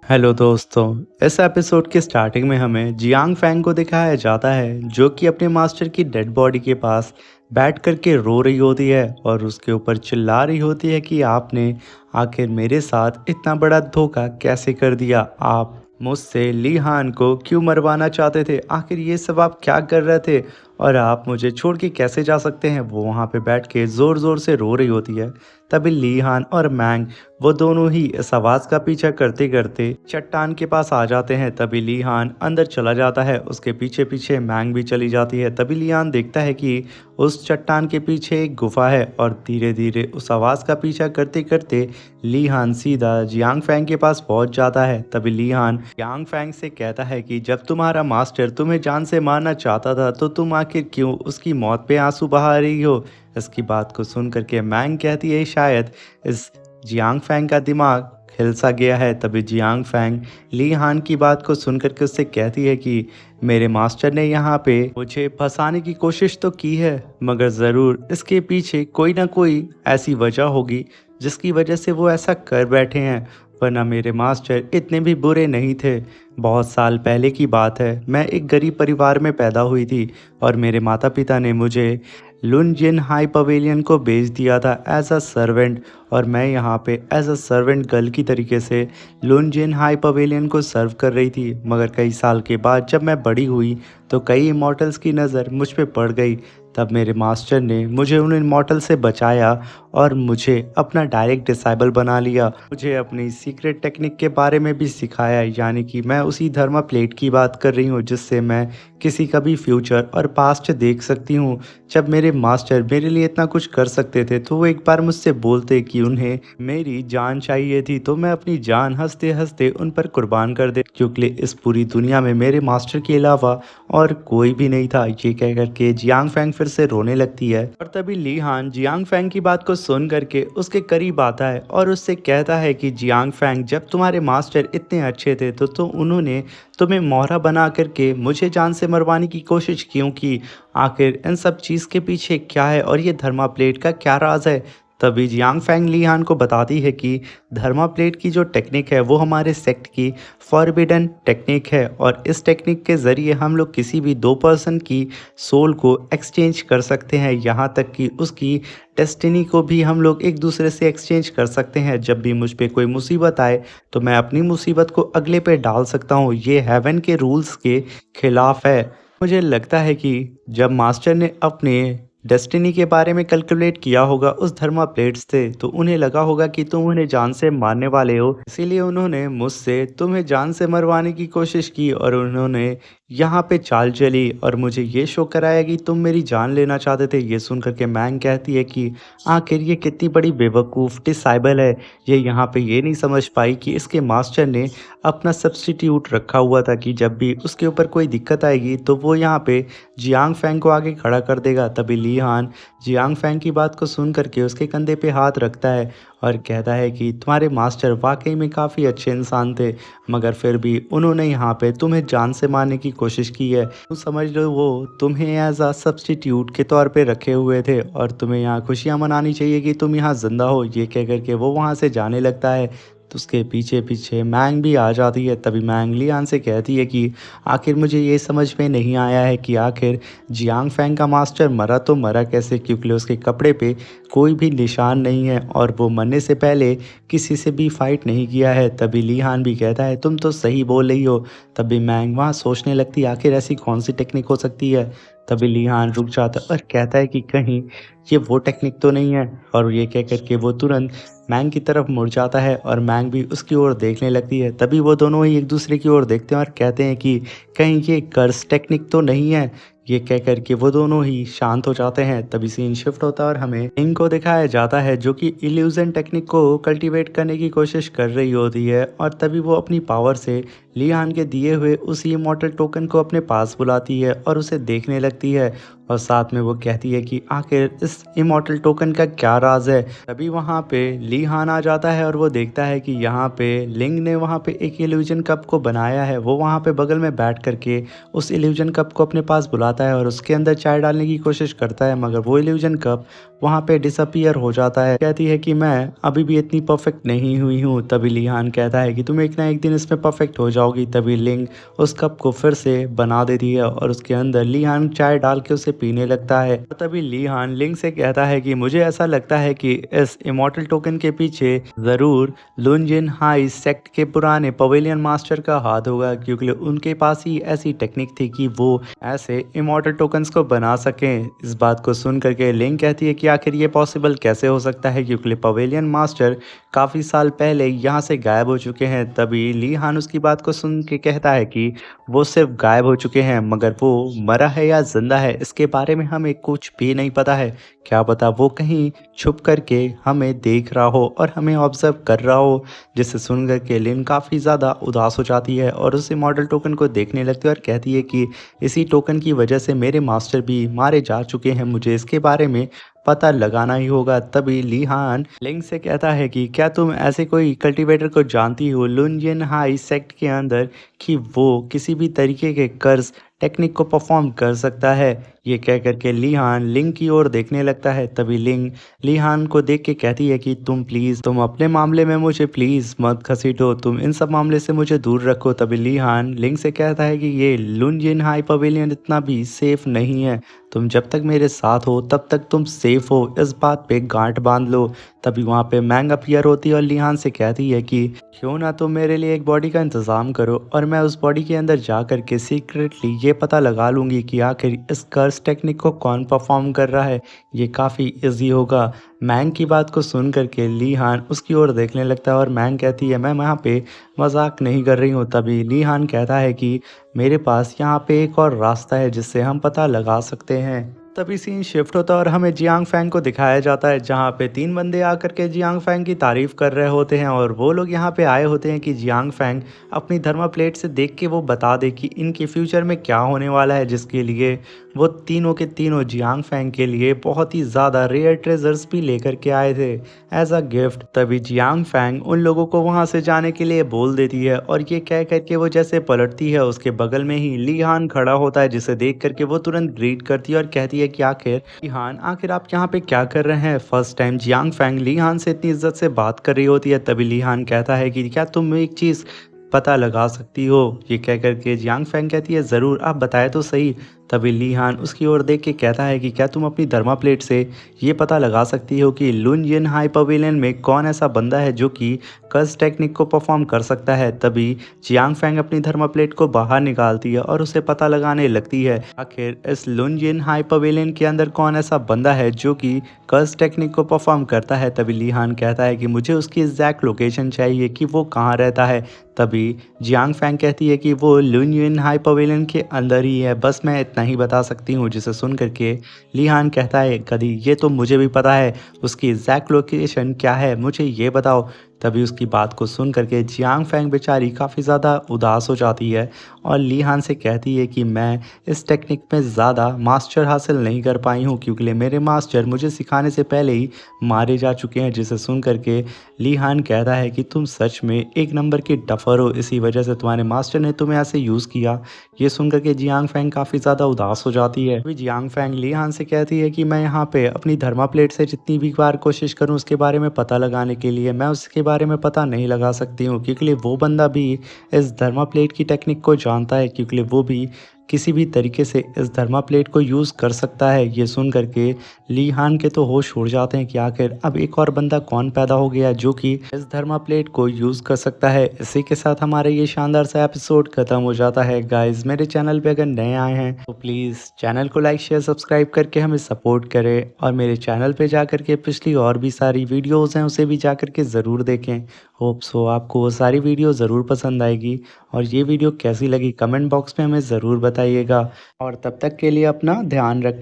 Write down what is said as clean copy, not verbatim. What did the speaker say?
Hello दोस्तों। इस episode के स्टार्टिंग में हमें जियांग फैंग को दिखाया जाता है जो कि अपने मास्टर की डेड बॉडी के पास बैठ कर के रो रही होती है और उसके ऊपर चिल्ला रही होती है कि आपने आखिर मेरे साथ इतना बड़ा धोखा कैसे कर दिया। आप मुझसे ली हान को क्यों मरवाना चाहते थे, आखिर ये सब आप क्या कर रहे थे और आप मुझे छोड़ के कैसे जा सकते हैं। वो वहाँ पे बैठ के ज़ोर ज़ोर से रो रही होती है। तभी ली हान और मैंग वो दोनों ही इस आवाज़ का पीछा करते करते चट्टान के पास आ जाते हैं। तभी ली हान अंदर चला जाता है, उसके पीछे पीछे मैंग भी चली जाती है। तभी ली हान देखता है कि उस चट्टान के पीछे एक गुफा है और धीरे धीरे उस आवाज़ का पीछा करते करते ली हान सीधा जियांग फैंग के पास पहुंच जाता है। तभी ली हान जियांग फैंग से कहता है कि जब तुम्हारा मास्टर तुम्हें जान से मारना चाहता था तो तुम आखिर क्यों उसकी मौत पे आंसू बहा रही हो। इसकी बात को सुन करके मैंग कहती है शायद इस जियांग फैंग का दिमाग हिल सा गया है। तभी जियांग फैंग ली हान की बात को सुन करके उससे कहती है कि मेरे मास्टर ने यहाँ पे मुझे फंसाने की कोशिश तो की है, मगर ज़रूर इसके पीछे कोई ना कोई ऐसी वजह होगी जिसकी वजह से वो ऐसा कर बैठे हैं, वरना मेरे मास्टर इतने भी बुरे नहीं थे। बहुत साल पहले की बात है, मैं एक गरीब परिवार में पैदा हुई थी और मेरे माता पिता ने मुझे लुनजिन हाई पवेलियन को बेच दिया था एज अ सर्वेंट, और मैं यहाँ पे एज अ सर्वेंट गर्ल की तरीके से लुनजिन हाई पवेलियन को सर्व कर रही थी। मगर कई साल के बाद जब मैं बड़ी हुई तो कई इमॉर्टल्स की नज़र मुझ पे पड़ गई। तब मेरे मास्टर ने मुझे उन इमॉर्टल से बचाया और मुझे अपना डायरेक्ट डिसाइबल बना लिया। मुझे अपनी सीक्रेट टेक्निक के बारे में भी सिखाया, यानी कि मैं उसी धर्मा प्लेट की बात कर रही हूँ जिससे मैं किसी का भी फ्यूचर और पास्ट देख सकती हूँ। जब मेरे मास्टर मेरे लिए इतना कुछ कर सकते थे तो वो एक बार मुझसे बोलते कि उन्हें मेरी जान चाहिए थी, तो मैं अपनी जान हंसते हंसते उन पर कुर्बान कर दे, क्योंकि इस पूरी दुनिया में मेरे मास्टर के अलावा और कोई भी नहीं था। ये कह करके जियांग फैंग फिर से रोने लगती है और तभी ली हान जियांग फैंग की बात को सुन करके उसके करीब आता है और उससे कहता है कि जियांग फैंग, जब तुम्हारे मास्टर इतने अच्छे थे तो उन्होंने तुम्हें मोहरा बना करके मुझे जान से मरवाने की कोशिश क्यों की। आखिर इन सब चीज़ के पीछे क्या है और ये धर्मा प्लेट का क्या राज है। तभी जियांग फैंग ली हान को बताती है कि धर्मा प्लेट की जो टेक्निक है वो हमारे सेक्ट की फॉरबिडन टेक्निक है और इस टेक्निक के ज़रिए हम लोग किसी भी दो पर्सन की सोल को एक्सचेंज कर सकते हैं, यहाँ तक कि उसकी डेस्टिनी को भी हम लोग एक दूसरे से एक्सचेंज कर सकते हैं। जब भी मुझ पे कोई मुसीबत आए तो मैं अपनी मुसीबत को अगले पे डाल सकता हूँ। ये हेवन के रूल्स के खिलाफ है। मुझे लगता है कि जब मास्टर ने अपने डेस्टिनी के बारे में कैलकुलेट किया होगा उस धर्मा प्लेट्स से, तो उन्हें लगा होगा कि तुम उन्हें जान से मारने वाले हो, इसीलिए उन्होंने मुझसे तुम्हें जान से मरवाने की कोशिश की और उन्होंने यहाँ पे चाल चली और मुझे ये शो कराया कि तुम मेरी जान लेना चाहते थे। ये सुन करके मैंग कहती है कि आखिर ये कितनी बड़ी बेवकूफ़ डिसाइबल है, ये यहाँ पे ये नहीं समझ पाई कि इसके मास्टर ने अपना सब्स्टिट्यूट रखा हुआ था कि जब भी उसके ऊपर कोई दिक्कत आएगी तो वो यहाँ पे जियांग फैंग को आगे खड़ा कर देगा। तभी ली हान जियांग फैंग की बात को सुन करके उसके कंधे पे हाथ रखता है और कहता है कि तुम्हारे मास्टर वाकई में काफ़ी अच्छे इंसान थे, मगर फिर भी उन्होंने यहाँ पे तुम्हें जान से मारने की कोशिश की है। तुम समझ लो वो तुम्हें एज आ सब्स्टिट्यूट के तौर पे रखे हुए थे और तुम्हें यहाँ खुशियाँ मनानी चाहिए कि तुम यहाँ ज़िंदा हो। ये कह करके वो वहाँ से जाने लगता है तो उसके पीछे पीछे मैंग भी आ जाती है। तभी मैंग लियान से कहती है कि आखिर मुझे ये समझ में नहीं आया है कि आखिर जियांग फैंग का मास्टर मरा तो मरा कैसे, क्योंकि उसके कपड़े पे कोई भी निशान नहीं है और वो मरने से पहले किसी से भी फाइट नहीं किया है। तभी ली हान भी कहता है तुम तो सही बोल रही हो। तभी मैंग वहाँ सोचने लगती है आखिर ऐसी कौन सी टेक्निक हो सकती है। तभी ली हान रुक जाता है और कहता है कि कहीं ये वो टेक्निक तो नहीं है, और ये कह कर के वो तुरंत मैंग की तरफ मुड़ जाता है और मैंग भी उसकी ओर देखने लगती है। तभी वो दोनों ही एक दूसरे की ओर देखते हैं और कहते हैं कि कहीं ये कर्स टेक्निक तो नहीं है। ये कह कर के वो दोनों ही शांत हो जाते हैं। तभी सीन शिफ्ट होता है और हमें इंग को दिखाया जाता है जो कि इल्यूजन टेक्निक को कल्टीवेट करने की कोशिश कर रही होती है और तभी वो अपनी पावर से ली हान के दिए हुए उस इमॉर्टल टोकन को अपने पास बुलाती है और उसे देखने लगती है और साथ में वो कहती है कि आखिर इस इमॉर्टल टोकन का क्या राज है। तभी वहाँ पे ली हान आ जाता है और वो देखता है कि यहाँ पे लिंग ने वहाँ पे एक इल्यूजन कप को बनाया है। वो वहाँ पे बगल में बैठ करके उस इल्यूजन कप को अपने पास बुलाता है और उसके अंदर चाय डालने की कोशिश करता है, मगर वो इल्यूजन कप वहाँ पे डिसअपीयर हो जाता है। कहती है कि मैं अभी भी इतनी परफेक्ट नहीं हुई हूँ। तभी ली हान कहता है कि तुम एक ना एक दिन इसमें परफेक्ट हो जाओगी। तभी लिंग उस कप को फिर से बना देती है और उसके अंदर ली हान चाय डाल के उसे पीने लगता है। तभी ली हान लिंग से कहता है कि मुझे ऐसा लगता है कि इस इमॉर्टल टोकन के पीछे ज़रूर लुनजिन हाई सेक्ट के पुराने पवेलियन मास्टर का हाथ होगा, क्योंकि उनके पास ही ऐसी टेक्निक थी कि वो ऐसे इमॉर्टल टोकन्स को बना सकें। इस बात को सुन करके लिंग कहती है कि आखिर ये पॉसिबल कैसे हो सकता है, क्योंकि पवेलियन मास्टर काफ़ी साल पहले यहाँ से गायब हो चुके हैं। तभी ली हान उसकी बात को सुन के कहता है कि वो सिर्फ गायब हो चुके हैं, मगर वो मरा है या जिंदा है इसके बारे में हमें कुछ भी नहीं पता है। क्या पता वो कहीं छुप करके हमें देख रहा हो और हमें ऑब्जर्व कर रहा हो। जिसे सुन कर के लिन काफ़ी ज़्यादा उदास हो जाती है और उस इमॉर्टल टोकन को देखने लगती है और कहती है कि इसी टोकन की वजह से मेरे मास्टर भी मारे जा चुके हैं, मुझे इसके बारे में पता लगाना ही होगा। तभी ली हान लिंग से कहता है कि क्या तुम ऐसे कोई कल्टीवेटर को जानती हो लुनजिन हाई सेक्ट के अंदर कि वो किसी भी तरीके के कर्ज टेक्निक को परफॉर्म कर सकता है। ये कह करके ली हान लिंग की ओर देखने लगता है। तभी लिंग ली हान को देख के कहती है कि तुम अपने मामले में मुझे प्लीज़ मत घसीटो, तुम इन सब मामले से मुझे दूर रखो। तभी ली हान लिंग से कहता है कि ये लुनजिन हाई पवेलियन इतना भी सेफ नहीं है, तुम जब तक मेरे साथ हो तब तक तुम सेफ हो, इस बात पे गांठ बांध लो। तभी वहाँ पे मैंग अपीयर होती है और ली हान से कहती है कि क्यों ना तुम मेरे लिए एक बॉडी का इंतज़ाम करो और मैं उस बॉडी के अंदर जा कर के सीक्रेटली ये पता लगा लूँगी कि आखिर इस कर्स टेक्निक को कौन परफॉर्म कर रहा है। ये काफ़ी इजी होगा। मैंग की बात को सुन करके ली हान उसकी ओर देखने लगता है और मैंग कहती है मैं यहाँ पे मजाक नहीं कर रही हूँ। तभी ली हान कहता है कि मेरे पास यहाँ पे एक और रास्ता है जिससे हम पता लगा सकते हैं। तभी सीन शिफ्ट होता है और हमें जियांग फैंग को दिखाया जाता है, जहाँ पे 3 बंदे आकर के जियांग फैंग की तारीफ कर रहे होते हैं और वो लोग यहाँ पे आए होते हैं कि जियांग फैंग अपनी थर्मा प्लेट से देख के वो बता दे कि इनके फ्यूचर में क्या होने वाला है, जिसके लिए वो तीनों के तीनों जियांग फैंग के लिए बहुत ही ज़्यादा रेयर ट्रेजर्स भी लेकर के आए थे एज अ गिफ्ट। तभी जियांग फैंग उन लोगों को वहाँ से जाने के लिए बोल देती है और ये कह करके वो जैसे पलटती है उसके बगल में ही ली हान खड़ा होता है, जिसे देख करके वो तुरंत ग्रीट करती है और कहती है कि आखिर ली हान आखिर आप यहाँ पे क्या कर रहे हैं। फर्स्ट टाइम जियांग फैंग ली हान से इतनी इज्जत से बात कर रही होती है। तभी ली हान कहता है कि क्या तुम एक चीज़ पता लगा सकती हो। ये कह करके जियांग फैंग कहती है ज़रूर, आप बताए तो सही। तभी ली हान उसकी ओर देख के कहता है कि क्या तुम अपनी थर्मा प्लेट से ये पता लगा सकती हो कि लुनजिन हाई पवेलियन में कौन ऐसा बंदा है जो कि कर्स टेक्निक को परफॉर्म कर सकता है। तभी जियांग फैंग अपनी थर्मा प्लेट को बाहर निकालती है और उसे पता लगाने लगती है आखिर इस लुनजिन हाई पवेलियन के अंदर कौन ऐसा बंदा है जो कि कर्स टेक्निक को परफॉर्म करता है। तभी ली हान कहता है कि मुझे उसकी एग्जैक्ट लोकेशन चाहिए कि वो कहाँ रहता है। तभी जियांग फैंग कहती है कि वो लुनजिन हाई पवेलियन के अंदर ही है, बस मैं इतना ही बता सकती हूँ। जिसे सुन करके ली हान कहता है कदी ये तो मुझे भी पता है, उसकी एग्जैक्ट लोकेशन क्या है मुझे ये बताओ। तभी उसकी बात को सुन करके जियांग फैंग बेचारी काफ़ी ज़्यादा उदास हो जाती है और ली हान से कहती है कि मैं इस टेक्निक में ज़्यादा मास्टर हासिल नहीं कर पाई हूँ, क्योंकि मेरे मास्टर मुझे सिखाने से पहले ही मारे जा चुके हैं। जिसे सुन करके ली हान कहता है कि तुम सच में एक नंबर की डफर हो, इसी वजह से तुम्हारे मास्टर ने तुम्हें ऐसे यूज़ किया। ये सुन करके जियांग फैंग काफ़ी ज़्यादा उदास हो जाती है। अभी जियांग फैंग ली हान से कहती है कि मैं यहाँ पे अपनी थर्मा प्लेट से जितनी भी बार कोशिश करूँ उसके बारे में पता लगाने के लिए, मैं उसके बारे में पता नहीं लगा सकती हूँ, क्योंकि वो बंदा भी इस थर्मा प्लेट की टेक्निक को जानता है, क्योंकि वो भी किसी भी तरीके से इस थर्मा प्लेट को यूज़ कर सकता है। ये सुन करके ली हान के तो होश उड़ जाते हैं कि आखिर अब एक और बंदा कौन पैदा हो गया जो कि इस थर्मा प्लेट को यूज़ कर सकता है। इसी के साथ हमारा ये शानदार सा एपिसोड खत्म हो जाता है। गाइस मेरे चैनल पे अगर नए आए हैं तो प्लीज़ चैनल को लाइक शेयर सब्सक्राइब करके हमें सपोर्ट करें और मेरे चैनल पे जा कर के पिछली और भी सारी वीडियोज़ हैं उसे भी जा कर के ज़रूर देखें। होप सो आपको वो सारी वीडियो ज़रूर पसंद आएगी और ये वीडियो कैसी लगी कमेंट बॉक्स में हमें ज़रूर बताइएगा और तब तक के लिए अपना ध्यान रखें।